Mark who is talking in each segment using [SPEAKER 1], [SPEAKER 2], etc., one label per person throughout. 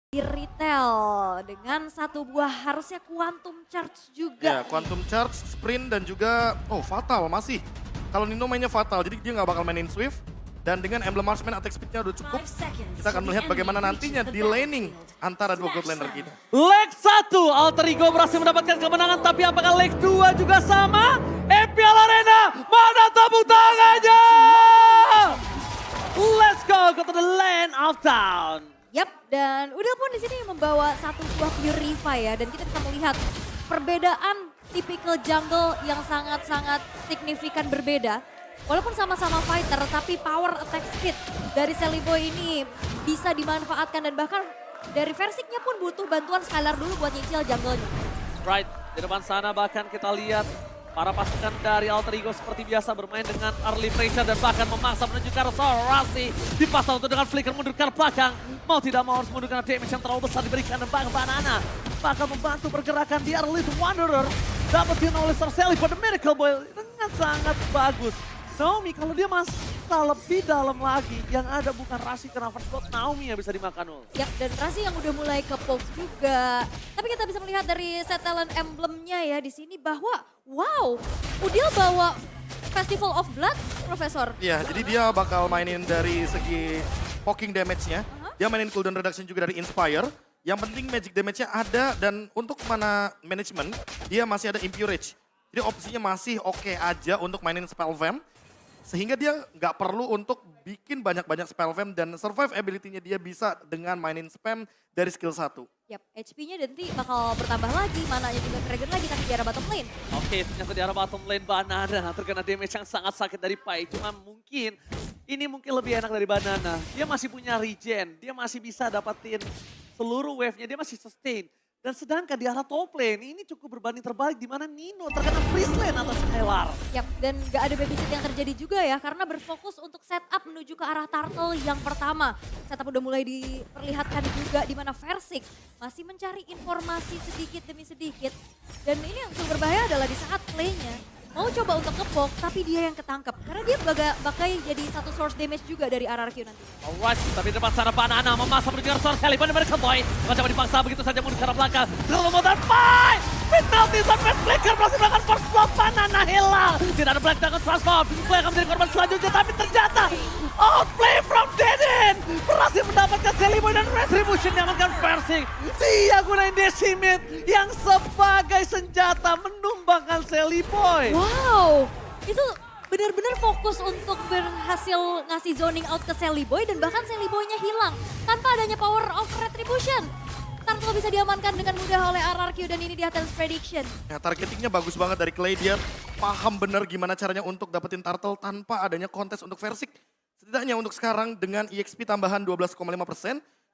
[SPEAKER 1] di retail dengan satu buah harusnya quantum charge
[SPEAKER 2] Ya,
[SPEAKER 1] juga.
[SPEAKER 2] quantum charge, sprint dan juga fatal masih. Kalau Nino mainnya fatal, jadi dia nggak bakal mainin Swift. Dan dengan emblem marksman attack speed-nya udah cukup, kita akan melihat bagaimana nantinya di laning antara dua gold laner kita.
[SPEAKER 3] Leg 1, Alter Ego berhasil mendapatkan kemenangan, tapi apakah leg 2 juga sama? MPL Arena, mana tepuk tangannya? Let's go to the land of town.
[SPEAKER 1] Yap, dan Udil pun di sini membawa satu buah Purify ya, dan kita bisa melihat perbedaan tipikal jungle yang sangat-sangat signifikan berbeda. Walaupun sama-sama fighter, tapi power attack speed dari Celiboy ini bisa dimanfaatkan dan bahkan dari Versiknya pun butuh bantuan Skylar dulu buat nyicil jungle-nya.
[SPEAKER 3] Right, di depan sana bahkan kita lihat para pasukan dari Alter Ego seperti biasa bermain dengan early pressure dan bahkan memaksa menuju ke arah Sorasi. Dipasang untuk dengan flicker mundur ke belakang. Mau tidak mau harus mundur karena damage yang terlalu besar diberikan dan bahkan Banana bakal membantu pergerakan di Early Wanderer. Dapetin oleh Sorcelli pada Miracle Boy dengan sangat bagus. Naomi kalau dia masuk lebih dalam lagi, yang ada bukan Rasi karena first blood, Naomi yang bisa dimakan ul.
[SPEAKER 1] Ya, dan Rasi yang udah mulai ke poke juga. Tapi kita bisa melihat dari set talent emblemnya ya di sini bahwa wow, Udil bawa Festival of Blood, Profesor.
[SPEAKER 2] Ya, jadi dia bakal mainin dari segi poking damage-nya. Dia mainin cooldown reduction juga dari Inspire. Yang penting magic damage-nya ada dan untuk mana management, dia masih ada Impurage. Jadi opsinya masih oke aja untuk mainin Spell Vamp. Sehingga dia nggak perlu untuk bikin banyak-banyak spell vamp dan survive ability-nya dia bisa dengan mainin spam dari skill 1.
[SPEAKER 1] Yap, HP-nya nanti bakal bertambah lagi, mananya juga Dragon lagi tapi di arah bottom lane.
[SPEAKER 3] Oke, ternyata di arah bottom lane Banana terkena damage yang sangat sakit dari Pai. Cuma mungkin ini mungkin lebih enak dari Banana. Dia masih punya regen, dia masih bisa dapatin seluruh wave-nya, dia masih sustain. Dan sedangkan di arah top lane ini cukup berbanding terbalik di mana Nino terkena freeze lane atas Skylar.
[SPEAKER 1] Yap, dan gak ada babysit yang terjadi juga ya karena berfokus untuk setup menuju ke arah turtle yang pertama. Setup udah mulai diperlihatkan juga di mana Versik masih mencari informasi sedikit demi sedikit. Dan ini yang cukup berbahaya adalah di saat play-nya mau coba untuk ngepoke tapi dia yang ketangkep. Karena dia bakal jadi satu source damage juga dari RRQ nanti.
[SPEAKER 3] Alright, tapi di depan sana Banana memasang menuju ke arah Sorcelli. Benar-benar Boy. Coba dipaksa begitu saja mundur ke arah belakang. Terlalu modal fight! Penalty sampai flicker berhasil melakukan first blood. Banana hilang. Tidak ada Black Dragon transform. Boy akan menjadi korban selanjutnya tapi ternyata outplay from Deden. Berhasil mendapatkan Celiboy dan Retribution yang akan Versik. Dia gunain Decimate yang sebagai senjata menumbangkan Celiboy.
[SPEAKER 1] Wow, itu benar-benar fokus untuk berhasil ngasih zoning out ke Celiboy dan bahkan Celiboy-nya hilang tanpa adanya power of retribution. Turtle bisa diamankan dengan mudah oleh RRQ dan ini di atas prediction.
[SPEAKER 2] Ya, targetingnya bagus banget dari Clay, dia paham bener gimana caranya untuk dapetin turtle tanpa adanya kontes untuk Versik. Setidaknya untuk sekarang dengan EXP tambahan 12,5%,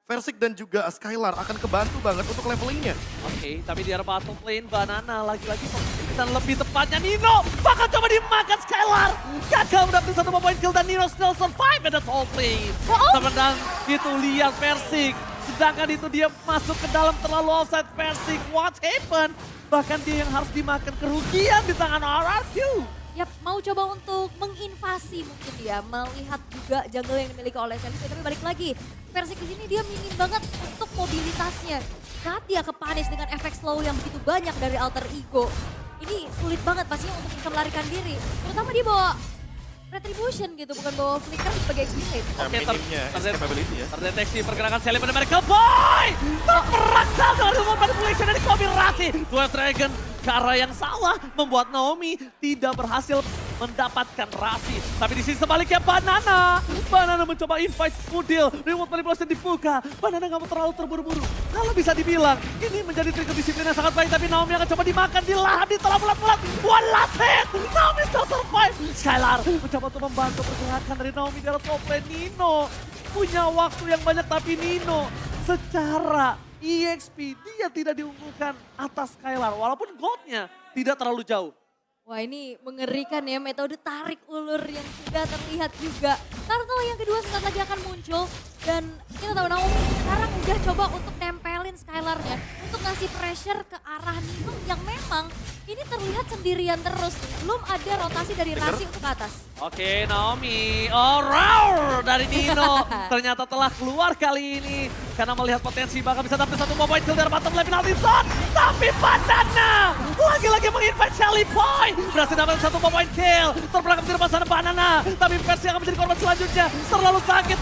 [SPEAKER 2] Versik dan juga Skylar akan kebantu banget untuk levelingnya.
[SPEAKER 3] Oke, tapi di arah bottom lane Banana lagi-lagi dan lebih tepatnya Nino bakal coba dimakan Skylar. Gagal mendapatkan satu poin kill dan Nino still survive at the top lane. Terpendang itu lihat Versik. Sedangkan itu dia masuk ke dalam terlalu offside Versik. What happened? Bahkan dia yang harus dimakan kerugian di tangan RRQ.
[SPEAKER 1] Yap, mau coba untuk menginvasi mungkin ya, melihat juga jungle yang dimiliki oleh Celiboy. Tapi balik lagi, Versik di sini dia minim banget untuk mobilitasnya. Saat dia kepanis dengan efek slow yang begitu banyak dari Alter Ego, ini sulit banget pastinya untuk bisa melarikan diri. Terutama dia bawa Retribution gitu, bukan bawa Flicker sebagai X-Blade.
[SPEAKER 3] Oke,
[SPEAKER 2] Minimnya escapability ya.
[SPEAKER 3] terdeteksi pergerakan Shelly pada Miracle Boy. Terperangkap dengan ilmu manipulation dari kombinasi. Dua Dragon ke arah yang salah membuat Naomi tidak berhasil mendapatkan Rasi. Tapi di sisi sebaliknya Banana mencoba invite Udil. Remote manipulation dibuka. Banana nggak mau terlalu terburu-buru. Kalau bisa dibilang ini menjadi trik disiplin yang sangat baik. Tapi Naomi akan coba dimakan, dilahap, ditolak bulat-bulat. One last hit. Naomi still survive. Skylar mencoba untuk membantu pergerakan dari Naomi di arah top lane. Nino punya waktu yang banyak tapi Nino secara EXP dia tidak diunggulkan atas Skylar. Walaupun goldnya tidak terlalu jauh.
[SPEAKER 1] Wah ini mengerikan ya, metode tarik ulur yang sudah terlihat juga. Turtle yang kedua sebentar lagi akan muncul. Dan kita tahu Naomi sekarang udah coba untuk nempelin Skylar-nya. Untuk ngasih pressure ke arah Nino yang memang ini terlihat sendirian terus. Belum ada rotasi dari Rasi untuk ke atas.
[SPEAKER 3] Oke, Naomi. Oh, roar dari Nino. Ternyata telah keluar kali ini. Karena melihat potensi bakal bisa dapat satu point kill dari bottom lane penalty zone. Tapi Banana lagi-lagi menginvite Shelly Boy. Berhasil dapat satu point kill. Terperangkap di depan sana Banana. Tapi versi akan menjadi korban selanjutnya. Terlalu sakit.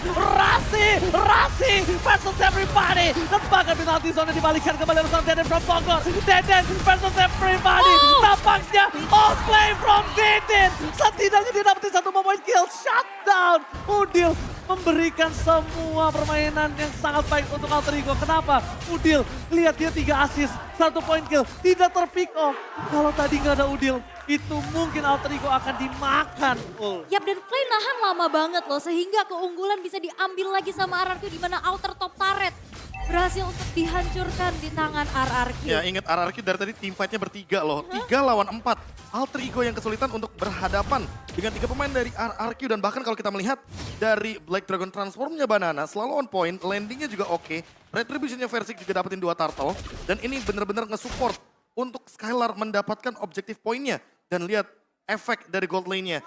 [SPEAKER 3] Rasi versus everybody. Dan bahkan penalty zone dibalikan kembali oleh Deden from Bogor. Deden versus everybody. Tampaknya outplay from Deden. Setidaknya dia dapetin satu point kill. Shutdown. Udil memberikan semua permainan yang sangat baik untuk Alter Ego. Kenapa? Udil, lihat dia 3 assist, 1 point kill, tidak terpick off. Kalau tadi nggak ada Udil, itu mungkin Alter Ego akan dimakan.
[SPEAKER 1] Yap, dan Clay nahan lama banget loh, sehingga keunggulan bisa diambil lagi sama RRQ di mana outer top turret berhasil untuk dihancurkan di tangan RRQ.
[SPEAKER 2] Ya, ingat RRQ dari tadi tim fight-nya bertiga loh. 3 lawan 4. Alter Ego yang kesulitan untuk berhadapan dengan 3 pemain dari RRQ. Dan bahkan kalau kita melihat dari Black Dragon Transform-nya Banana selalu on point, landingnya juga oke. Retribution-nya Versik juga dapetin 2 turtle. Dan ini benar-benar nge-support untuk Skylar mendapatkan objektif poinnya. Dan lihat efek dari gold lane-nya.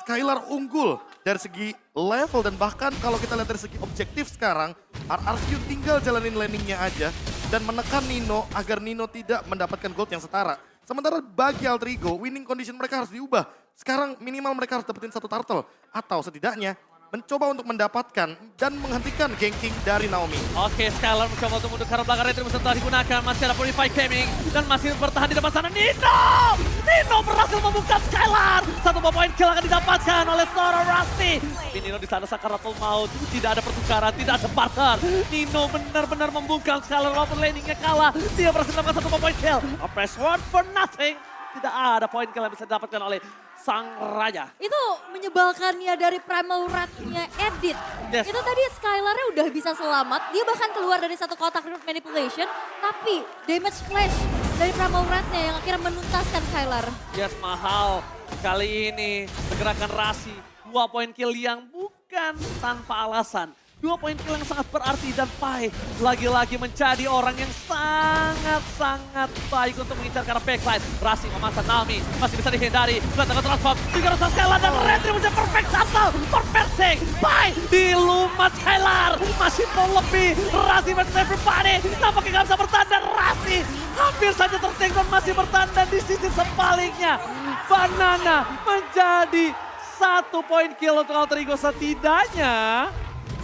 [SPEAKER 2] Skylar unggul dari segi level dan bahkan kalau kita lihat dari segi objektif sekarang, RRQ tinggal jalanin landingnya aja dan menekan Nino agar Nino tidak mendapatkan gold yang setara. Sementara bagi Alter Ego, winning condition mereka harus diubah. Sekarang minimal mereka harus dapetin 1 turtle atau setidaknya mencoba untuk mendapatkan dan menghentikan ganking dari Naomi.
[SPEAKER 3] Oke, Skylar mencoba untuk mundur ke arah belakang, retribution telah digunakan, masih ada Purify Gaming dan masih bertahan di depan sana Nino berhasil membuka Skylar. 1 point kill akan didapatkan oleh Sora Rusty. Tapi Nino di sana sakaratul maut, tidak ada pertukaran, tidak ada barter. Nino benar-benar membungkam Skylar walaupun landingnya kalah. Dia berhasil mendapatkan 1 point kill. A press one for nothing. Tidak ada point kill yang bisa didapatkan oleh Sang Raja.
[SPEAKER 1] Itu menyebalkannya dari Primal Rat-nya Edit.
[SPEAKER 3] Yes.
[SPEAKER 1] Itu tadi Skylar-nya udah bisa selamat. Dia bahkan keluar dari satu kotak root manipulation. Tapi damage flash dari Primal Rat-nya yang akhirnya menuntaskan Skylar.
[SPEAKER 3] Yes, mahal. Kali ini pergerakan Rasi. 2 point kill yang bukan tanpa alasan. 2 point kill yang sangat berarti dan Pai lagi-lagi menjadi orang yang sangat-sangat baik untuk mengincar ke arah backline. Rasi memasang Naomi, masih bisa dihindari. Kelihatan transform, 300 Skylar dan retribution perfect shuttle for Versik. Pai dilumat Skylar, masih mau lebih. Rasi versus everybody, nampaknya nggak bisa bertahan dan Rasi hampir saja tertake dan masih bertahan dan di sisi sebaliknya. Banana menjadi 1 point kill untuk Alter Ego setidaknya.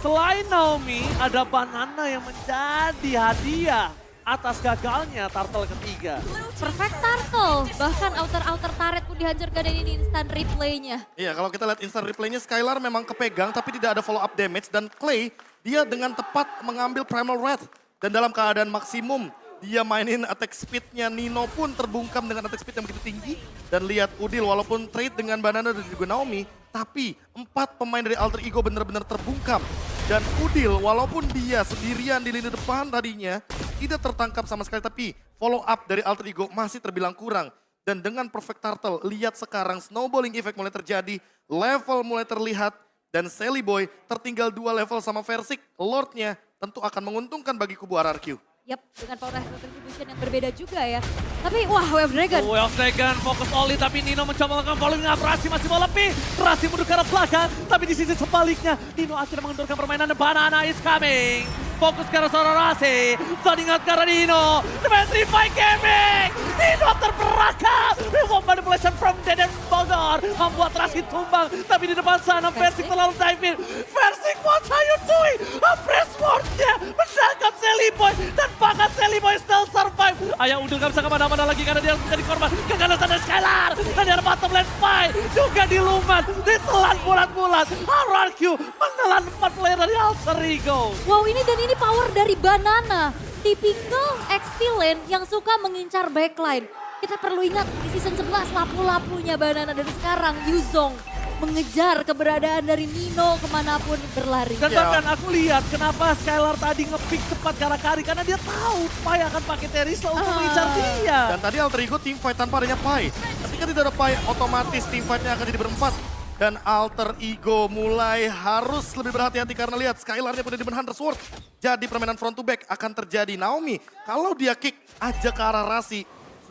[SPEAKER 3] Selain Naomi, ada Banana yang menjadi hadiah atas gagalnya turtle ketiga.
[SPEAKER 1] Perfect turtle, bahkan outer turret pun dihancurkan dan ini instant replaynya.
[SPEAKER 2] Iya, kalau kita lihat instant replaynya Skylar memang kepegang tapi tidak ada follow up damage dan Clay dia dengan tepat mengambil Primal Wrath dan dalam keadaan maksimum dia mainin attack speed-nya Nino pun terbungkam dengan attack speed yang begitu tinggi. Dan lihat Udil walaupun trade dengan Banana dan juga Naomi, tapi 4 pemain dari Alter Ego benar-benar terbungkam. Dan Udil walaupun dia sendirian di lini depan tadinya tidak tertangkap sama sekali, tapi follow up dari Alter Ego masih terbilang kurang. Dan dengan perfect turtle, lihat sekarang snowballing effect mulai terjadi, level mulai terlihat, dan Sally Boy tertinggal 2 level sama Versik, Lordnya tentu akan menguntungkan bagi kubu RRQ.
[SPEAKER 1] Yap, dengan power retribution yang berbeda juga ya. Tapi wah, Wave Dragon.
[SPEAKER 3] Wave Dragon fokus Oli tapi Nino mencoba melakukan following up. Rasi masih mau lebih. Rasi mundur ke arah belakang. Tapi di sisi sebaliknya Nino akhirnya mengendurkan permainan. Banana is coming. Fokus ke arah seorang Rasi. Standing out ke arah Nino. Petrify Gaming. Nino terperangkap. Remote manipulation from Deden Bogor. Membuat Rasi tumbang. Tapi di depan sana Versik terlalu dive in. Versik, what are you doing? Press ward-nya menangkap Sally Boy. Dan bahkan Sally Boy still survive. Ayah Udil gak bisa kemana-mana lagi karena dia harus menjadi korban. Keganasan dari Skylar. Dan di bottom lane Pai juga dilumat. Ditelan bulat-bulat. RRQ menelan 4 player dari Alter Ego.
[SPEAKER 1] Wow, ini power dari Banana. Tipikal XP lane yang suka mengincar backline. Kita perlu ingat di season 11 lapu-lapunya Banana dan sekarang Yuzong mengejar keberadaan dari Nino kemanapun berlari.
[SPEAKER 3] Dan bahkan aku lihat kenapa Skylar tadi nge-pick cepat ke arah Kari. Karena dia tahu Pai akan pakai Teresa untuk mengincar dia.
[SPEAKER 2] Dan tadi Alter Ego team fight tanpa adanya Pai. Ketika tidak ada Pai, otomatis team fight-nya akan jadi berempat. Dan Alter Ego mulai harus lebih berhati-hati karena lihat Skylar-nya punya Demon Hunter Sword. Jadi permainan front to back akan terjadi. Naomi, kalau dia kick aja ke arah Rasi,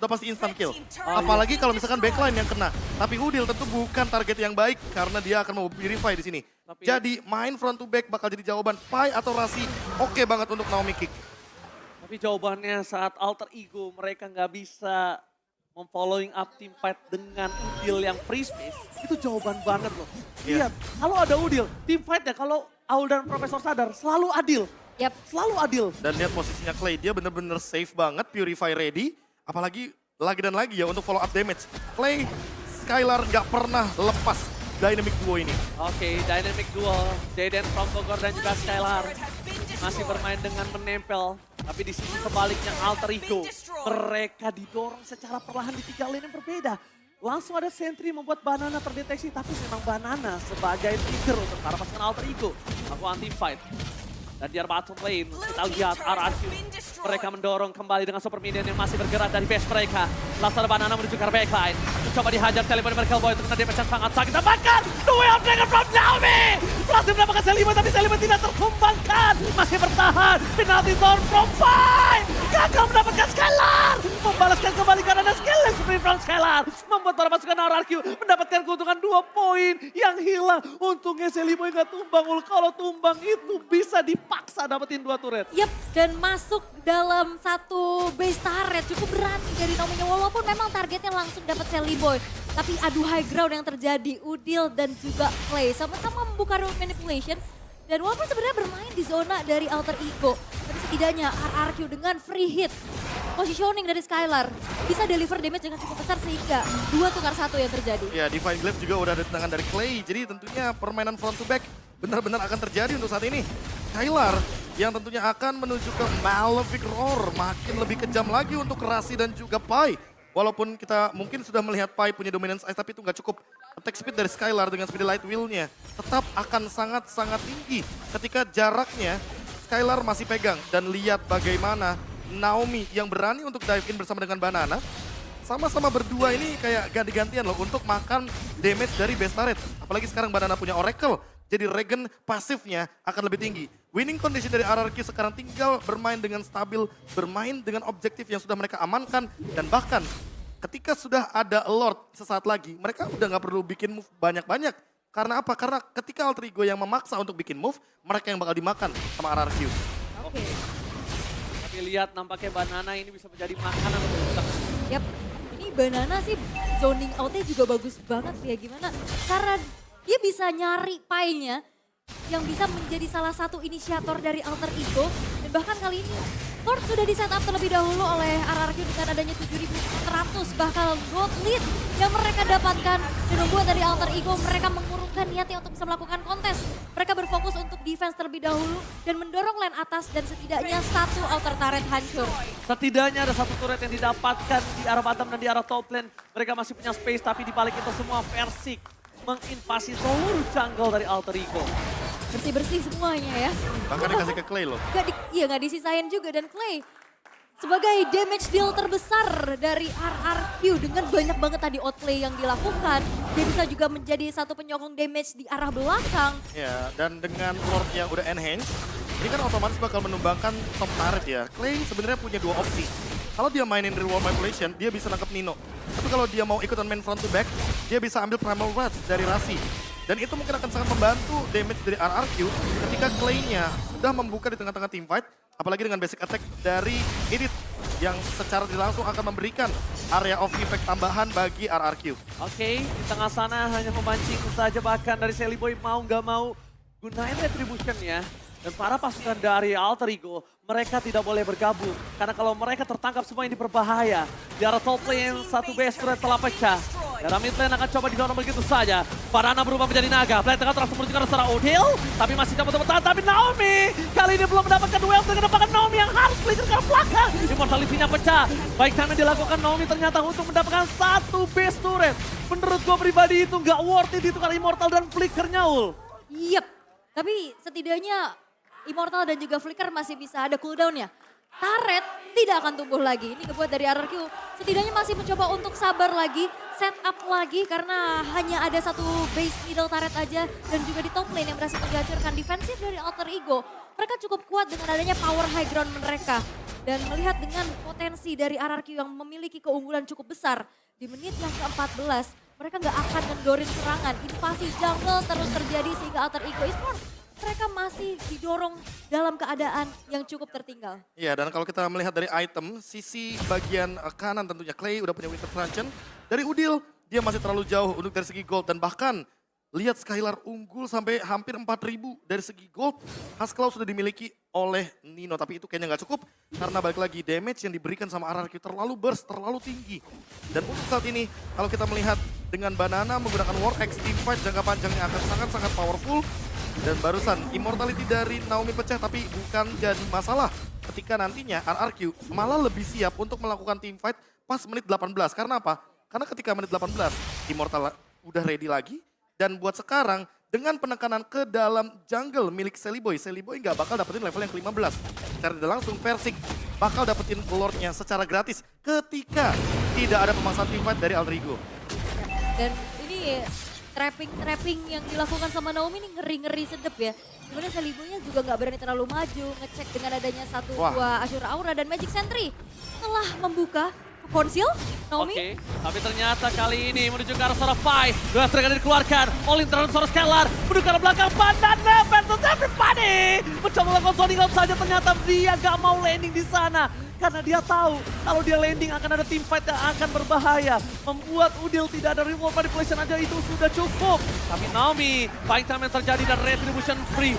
[SPEAKER 2] sudah pasti instant kill. Apalagi kalau misalkan backline yang kena. Tapi Udil tentu bukan target yang baik karena dia akan mau purify di sini. Jadi main front to back bakal jadi jawaban Pai atau Rasi. Oke banget untuk Naomi Kick.
[SPEAKER 3] Tapi jawabannya saat alter ego mereka nggak bisa memfollowing up team fight dengan Udil yang free space, itu jawaban banget loh.
[SPEAKER 2] Iya.
[SPEAKER 3] Lihat, kalau ada Udil, team fight ya kalau Aul dan Profesor sadar, selalu adil.
[SPEAKER 1] Yap.
[SPEAKER 3] Selalu adil.
[SPEAKER 2] Dan lihat posisinya Clay, dia bener-bener safe banget, Purify ready. Apalagi lagi dan lagi ya untuk follow up damage. Clay, Skylar nggak pernah lepas dynamic duo ini.
[SPEAKER 3] Oke, dynamic duo, Jaden from Bogor dan juga Skylar masih bermain dengan menempel. Tapi di sisi sebaliknya alter ego, mereka didorong secara perlahan di 3 lane yang berbeda. Langsung ada sentry membuat Banana terdeteksi, tapi memang Banana sebagai trigger untuk para pasukan alter ego. Aku anti fight. Dan di bottom lane, kita lihat RRQ. Mereka mendorong kembali dengan super minion yang masih bergerak dari base mereka. Langsung ada Banana menuju ke backline. Mencoba dihajar Celeborn Merkel Boy untuk kena damage yang sangat sakit. Dapatkan Duel of Dragon from Naomi. Berhasil mendapatkan Celeborn tapi Celeborn tidak tertumbangkan. Masih bertahan. Penalty zone from Pai. Gagal mendapatkan Skylar. Membalaskan kembali karena ada skill sprint from Skylar. Membuat para pasukan RRQ mendapatkan keuntungan 2 poin yang hilang. Untungnya Celeborn nggak tumbang. Kalau tumbang itu bisa dipaksa dapetin 2 turret.
[SPEAKER 1] Yap, dan masuk dalam satu base turret cukup berani dari Naomi-nya. Walaupun memang targetnya langsung dapat Sally Boy. Tapi adu high ground yang terjadi, Udil dan juga Clay sama-sama membuka route manipulation. Dan walaupun sebenarnya bermain di zona dari alter ego, tapi setidaknya RRQ dengan free hit, positioning dari Skylar bisa deliver damage dengan cukup besar sehingga 2 tukar 1 yang terjadi.
[SPEAKER 2] Ya, Divine Glaive juga udah ada di tangan dari Clay. Jadi tentunya permainan front to back benar-benar akan terjadi untuk saat ini. Skylar yang tentunya akan menuju ke Malefic Roar. Makin lebih kejam lagi untuk Rasi dan juga Pai. Walaupun kita mungkin sudah melihat Pai punya dominance ice, tapi itu nggak cukup. Attack speed dari Skylar dengan speed light wheel-nya tetap akan sangat-sangat tinggi. Ketika jaraknya Skylar masih pegang. Dan lihat bagaimana Naomi yang berani untuk dive in bersama dengan Banana. Sama-sama berdua ini kayak ganti-gantian loh untuk makan damage dari base turret. Apalagi sekarang Banana punya Oracle. Jadi Regen pasifnya akan lebih tinggi. Winning condition dari RRQ sekarang tinggal bermain dengan stabil, bermain dengan objektif yang sudah mereka amankan. Dan bahkan ketika sudah ada Lord sesaat lagi, mereka udah nggak perlu bikin move banyak-banyak. Karena apa? Karena ketika Alter Ego yang memaksa untuk bikin move, mereka yang bakal dimakan sama RRQ.
[SPEAKER 1] Oke.
[SPEAKER 3] Tapi lihat nampaknya Banana ini bisa menjadi makanan untuk kita.
[SPEAKER 1] Yap, ini Banana sih zoning out-nya juga bagus banget ya. Gimana? Karena dia bisa nyari Pai-nya yang bisa menjadi salah satu inisiator dari alter ego. Dan bahkan kali ini Lord sudah di setup terlebih dahulu oleh RRQ dengan adanya 7.100 bakal gold lead yang mereka dapatkan. Dan membuat dari alter ego mereka mengurungkan niatnya untuk bisa melakukan kontes. Mereka berfokus untuk defense terlebih dahulu dan mendorong lane atas dan setidaknya 1 outer turret hancur.
[SPEAKER 3] Setidaknya ada 1 turret yang didapatkan di arah bottom dan di arah top lane. Mereka masih punya space tapi di balik itu semua Versik menginvasi seluruh jungle dari alter ego.
[SPEAKER 1] Bersih-bersih semuanya ya.
[SPEAKER 2] Bahkan dikasih ke Clay loh.
[SPEAKER 1] Nggak disisain juga. Dan Clay sebagai damage deal terbesar dari RRQ dengan banyak banget tadi outplay yang dilakukan. Dia bisa juga menjadi satu penyokong damage di arah belakang.
[SPEAKER 2] Ya, dan dengan Lord yang udah enhance, ini kan otomatis bakal menumbangkan top turret ya. Clay sebenarnya punya 2 opsi. Kalau dia mainin real world manipulation, dia bisa nangkep Nino. Tapi kalau dia mau ikutan main front to back, dia bisa ambil Primal Wrath dari Rasi. Dan itu mungkin akan sangat membantu damage dari RRQ ketika Clay-nya sudah membuka di tengah-tengah team fight. Apalagi dengan basic attack dari Edith yang secara langsung akan memberikan area of effect tambahan bagi RRQ.
[SPEAKER 3] Oke, di tengah sana hanya memancing saja bahkan dari Sally Boy mau nggak mau gunain retribution ya. Dan para pasukan dari alter ego, mereka tidak boleh bergabung. Karena kalau mereka tertangkap semua ini berbahaya. Di arah top lane, 1 base turret telah pecah. Di arah mid lane akan coba didorong begitu saja. Banana berubah menjadi naga. Play tengah terus menuju ke arah Udil. Tapi masih coba bertahan. Tapi Naomi kali ini belum mendapatkan duel. Dengan dapatkan Naomi yang harus flicker ke belakang. Immortality-nya pecah. Baik time yang dilakukan Naomi ternyata untuk mendapatkan 1 base turret. Menurut gue pribadi itu nggak worth it ditukar Immortal dan flickernya Ul.
[SPEAKER 1] Yep, tapi setidaknya Immortal dan juga Flicker masih bisa ada cooldown-nya. Turret tidak akan tumbuh lagi. Ini kebuat dari RRQ. Setidaknya masih mencoba untuk sabar lagi, set up lagi karena hanya ada 1 base middle turret aja. Dan juga di top lane yang berhasil menghancurkan defensif dari alter ego. Mereka cukup kuat dengan adanya power high ground mereka. Dan melihat dengan potensi dari RRQ yang memiliki keunggulan cukup besar di menit yang ke-14, mereka nggak akan mendorin serangan. Invasi jungle terus terjadi sehingga Alter Ego Esports mereka masih didorong dalam keadaan yang cukup tertinggal.
[SPEAKER 2] Iya, dan kalau kita melihat dari item, sisi bagian kanan tentunya Clay udah punya Winter Truncheon. Dari Udil, dia masih terlalu jauh untuk dari segi gold. Dan bahkan lihat Skylar unggul sampai hampir 4.000 dari segi gold. Haskell sudah dimiliki oleh Nino, tapi itu kayaknya nggak cukup. Karena balik lagi, damage yang diberikan sama RRQ terlalu burst, terlalu tinggi. Dan untuk saat ini, kalau kita melihat dengan Banana menggunakan War X, teamfight jangka panjangnya akan sangat-sangat powerful. Dan barusan immortality dari Naomi pecah, tapi bukan jadi masalah ketika nantinya RRQ malah lebih siap untuk melakukan teamfight pas menit 18. Karena apa? Karena ketika menit 18 Immortal udah ready lagi. Dan buat sekarang dengan penekanan ke dalam jungle milik Seliboy nggak bakal dapetin level yang ke-15. Secara tidak langsung Persik bakal dapetin lordnya secara gratis ketika tidak ada pemasangan teamfight dari Alter Ego.
[SPEAKER 1] Dan ini trapping yang dilakukan sama Naomi ini ngeri-ngeri sedep ya. Dimana Seliboynya juga nggak berani terlalu maju, ngecek dengan adanya satu dua Azure Aura dan Magic Sentry telah membuka konsil Naomi.
[SPEAKER 3] Oke, tapi ternyata kali ini menuju ke arah seorang Pai. Dua striker dikeluarkan, all-in terhadap seorang Skylar. Menuju ke arah belakang, Banana versus everybody. Mencoba melakukan zoning out saja, ternyata dia gak mau landing di sana. Karena dia tahu kalau dia landing akan ada teamfight yang akan berbahaya. Membuat Udil tidak ada remote manipulation aja itu sudah cukup. Tapi Naomi, fight time yang terjadi dan retribution free.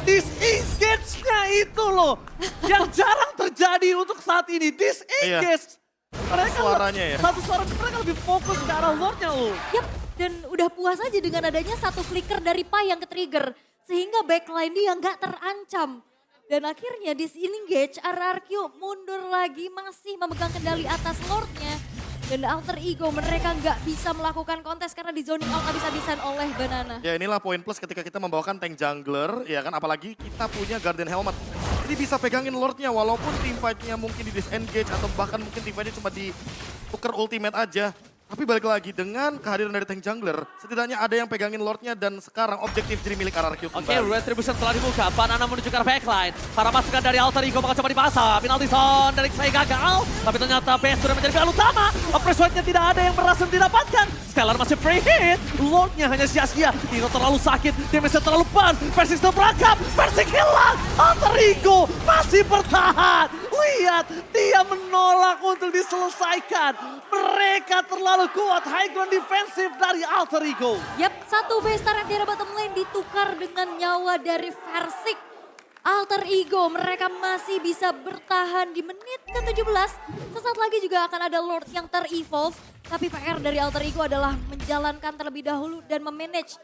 [SPEAKER 3] Disengage-nya itu loh yang jarang terjadi untuk saat ini. Disengage. Mereka
[SPEAKER 2] Suaranya ya.
[SPEAKER 3] Satu suara mereka lebih fokus ke arah lordnya loh.
[SPEAKER 1] Yap, dan udah puas aja dengan adanya satu flicker dari Pai yang ke-trigger. Sehingga backline dia nggak terancam. Dan akhirnya disengage, RRQ mundur lagi masih memegang kendali atas lordnya. Dan Alter Ego mereka nggak bisa melakukan kontes karena di zoning out habis-habisan oleh Banana.
[SPEAKER 2] Ya inilah poin plus ketika kita membawakan tank jungler, ya kan apalagi kita punya Guardian Helmet. Jadi bisa pegangin lordnya walaupun teamfight-nya mungkin di disengage atau bahkan mungkin teamfight-nya cuma ditukar ultimate aja. Tapi balik lagi dengan kehadiran dari tank jungler, setidaknya ada yang pegangin lordnya dan sekarang objektif jadi milik RRQ kembali.
[SPEAKER 3] Oke, retribution telah dibuka. Banana menuju ke arah backline. Para masukan dari Alter Ego bakal coba dipasang. Penalty zone dari Clay gagal. Tapi ternyata Best sudah menjadi pilihan utama. Pressure-nya tidak ada yang berhasil didapatkan. Skylar masih free hit. Lordnya hanya sia-sia. Nino terlalu sakit. Damage-nya terlalu ban. Persik still berangkat. Persik hilang. Alter Ego masih bertahan. Lihat, dia menolak untuk diselesaikan. Mereka terlalu kuat. High ground defensif dari Alter Ego.
[SPEAKER 1] Yap, satu base turret di arah bottom lane ditukar dengan nyawa dari Versik. Alter Ego mereka masih bisa bertahan di menit ke-17. Sesaat lagi juga akan ada Lord yang ter-evolve. Tapi PR dari Alter Ego adalah menjalankan terlebih dahulu dan memanage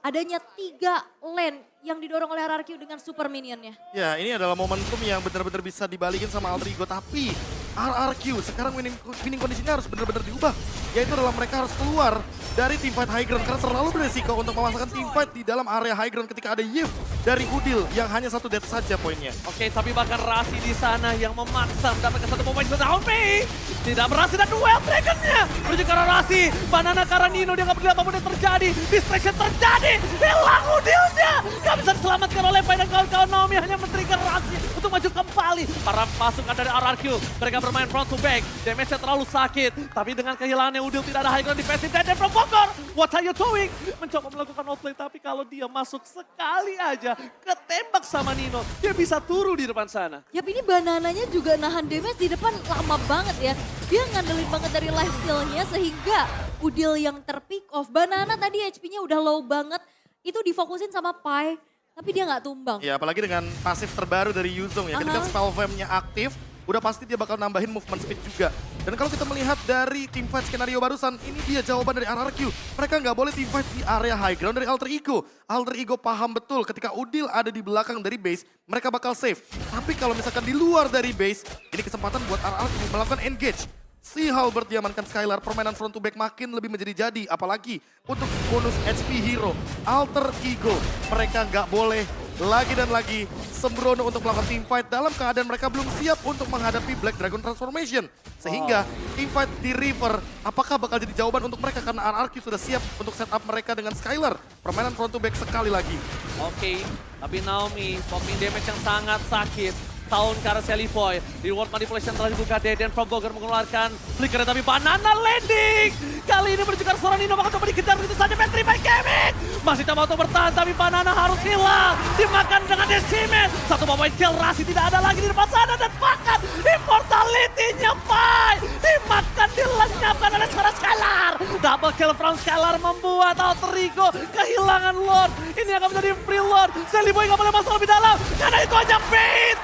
[SPEAKER 1] adanya 3 lane yang didorong oleh RRQ dengan super minionnya.
[SPEAKER 2] Ya ini adalah momentum yang benar-benar bisa dibalikin sama Alter Ego. Tapi RRQ sekarang winning kondisinya harus benar-benar diubah. Yaitu adalah mereka harus keluar dari teamfight high ground. Karena terlalu beresiko untuk memasangkan teamfight di dalam area high ground ketika ada Yif dari Udil yang hanya 1 death saja poinnya.
[SPEAKER 3] Oke, tapi bahkan Rasi di sana yang memaksa mendapatkan satu momen ke Naomi. Tidak berhasil dan duel Dragon-nya. Menuju ke arah Rasi. Banana ke arah Nino, dia nggak peduli apapun yang terjadi. Distraction terjadi. Hilang Udilnya. Gak bisa diselamatkan oleh Pai dan kawan-kawan. Naomi hanya men-trigger Rasi untuk maju kembali. Para pasukan dari RRQ. Mereka bermain front to back. Damage-nya terlalu sakit. Tapi dengan kehilangannya Udil tidak ada high ground defensive. Dan from Bogor. What are you doing? Mencoba melakukan outplay. Tapi kalau dia masuk sekali aja. Ketembak sama Nino. Dia bisa turu di depan sana.
[SPEAKER 1] Yap, ini Banananya juga nahan damage di depan lama banget ya. Dia ngandelin banget dari life steal-nya sehingga Udil yang terpick off. Banana tadi HP-nya udah low banget. Itu difokusin sama Pai. Tapi dia nggak tumbang.
[SPEAKER 2] Ya apalagi dengan pasif terbaru dari Yuzong ya. Ketika spell flame-nya aktif, udah pasti dia bakal nambahin movement speed juga. Dan kalau kita melihat dari teamfight skenario barusan, ini dia jawaban dari RRQ. Mereka nggak boleh teamfight di area high ground dari Alter Ego. Alter Ego paham betul ketika Udil ada di belakang dari base, mereka bakal save. Tapi kalau misalkan di luar dari base, ini kesempatan buat RRQ melakukan engage. Si Halbert diamankan Skylar, permainan front to back makin lebih menjadi jadi. Apalagi untuk bonus HP hero, Alter Ego. Mereka nggak boleh lagi dan lagi sembrono untuk melakukan teamfight dalam keadaan mereka belum siap untuk menghadapi Black Dragon Transformation. Sehingga teamfight di River, apakah bakal jadi jawaban untuk mereka karena RRQ sudah siap untuk setup mereka dengan Skylar. Permainan front to back sekali lagi.
[SPEAKER 3] Oke, tapi Naomi popping damage yang sangat sakit. tahun ke arah Selivoy. Reward manipulation telah dibuka, Deden from Bogor mengeluarkan flicker tapi banana landing. Kali ini menuju ke arah seorang Nino, bakal coba dikejar begitu saja Petri by Gaming. Masih coba untuk bertahan tapi banana harus hilang. Dimakan dengan decimen. Satu point kill, Rasi tidak ada lagi di depan sana dan bahkan immortality-nya Pai. Dimakan, dilenyapkan oleh seorang Skylar. Double kill from Skylar membuat Alter Ego kehilangan Lord. Ini akan menjadi free Lord. Seliboy nggak boleh masuk lebih dalam karena itu hanya bait.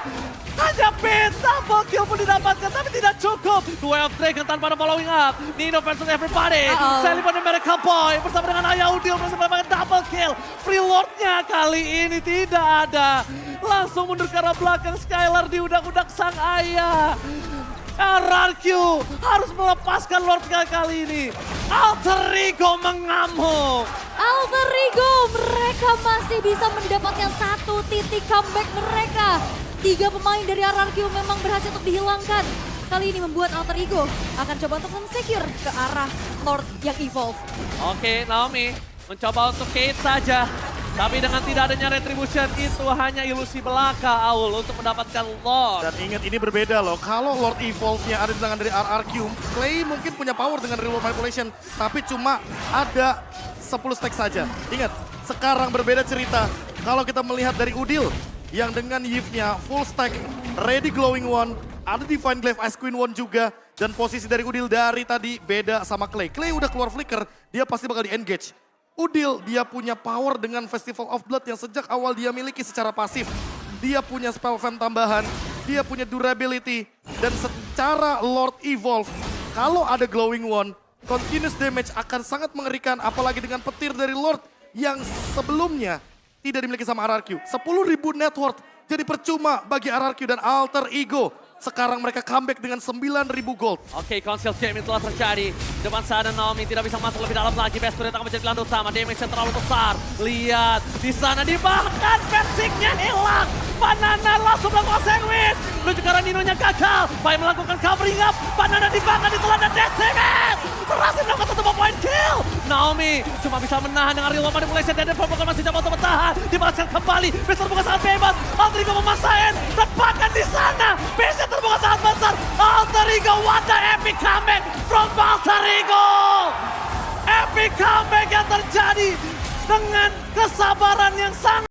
[SPEAKER 3] Hanya bait, double kill pun didapatkan tapi tidak cukup. 12 Dragon tanpa ada following up. Nino versus everybody. Seliboy dan Miracle Boy bersama dengan Ayah Udil bersama dengan double kill. Free Lord-nya kali ini tidak ada. Langsung mundur ke arah belakang, Skylar diudak-udak sang ayah. RRQ harus melepaskan Lord kali ini. Alter Ego mengamuk.
[SPEAKER 1] Alter Ego, mereka masih bisa mendapatkan satu titik comeback mereka. 3 pemain dari RRQ memang berhasil untuk dihilangkan. Kali ini membuat Alter Ego akan coba untuk men-secure ke arah Lord yang evolve.
[SPEAKER 3] Oke, Naomi mencoba untuk Kate saja. Tapi dengan tidak adanya retribution itu hanya ilusi belaka Aul untuk mendapatkan Lord.
[SPEAKER 2] Dan ingat ini berbeda loh, kalau Lord Evolve-nya ada di tangan dari RRQ, Clay mungkin punya power dengan Real Manipulation, tapi cuma ada 10 stack saja. Ingat, sekarang berbeda cerita. Kalau kita melihat dari Udil, yang dengan Yves-nya full stack, ready glowing one, ada Divine Glaive Ice Queen one juga, dan posisi dari Udil dari tadi beda sama Clay. Clay udah keluar flicker, dia pasti bakal di-engage. Udil, dia punya power dengan Festival of Blood yang sejak awal dia miliki secara pasif. Dia punya spell fan tambahan, dia punya durability, dan secara Lord Evolve, kalau ada Glowing One, continuous damage akan sangat mengerikan, apalagi dengan petir dari Lord yang sebelumnya tidak dimiliki sama RRQ. 10.000 net worth, jadi percuma bagi RRQ dan Alter Ego. Sekarang mereka comeback dengan 9.000 gold.
[SPEAKER 3] Oke, conceal game telah terjadi. Depan sana Naomi tidak bisa masuk lebih dalam lagi. Best Spirit akan menjadi pilihan utama. Damage yang terlalu besar. Lihat, di sana dibahkan Persicnya hilang. Banana langsung melakukan sandwich. Menuju ke arah Ninonya gagal. Pai melakukan covering up. Banana dibahkan, ditelan dan decimen. Berhasil melakukan 1 point kill. Naomi cuma bisa menahan dengan real manipulation. Dan Devour masih coba untuk bertahan. Dibalaskan kembali. Best terbuka sangat bebas. Alter Ego memaksain. Dan bahkan di sana. Best terbuka sangat besar. Alter Ego, what the epic comeback from Alter Ego. Epic comeback yang terjadi dengan kesabaran yang sangat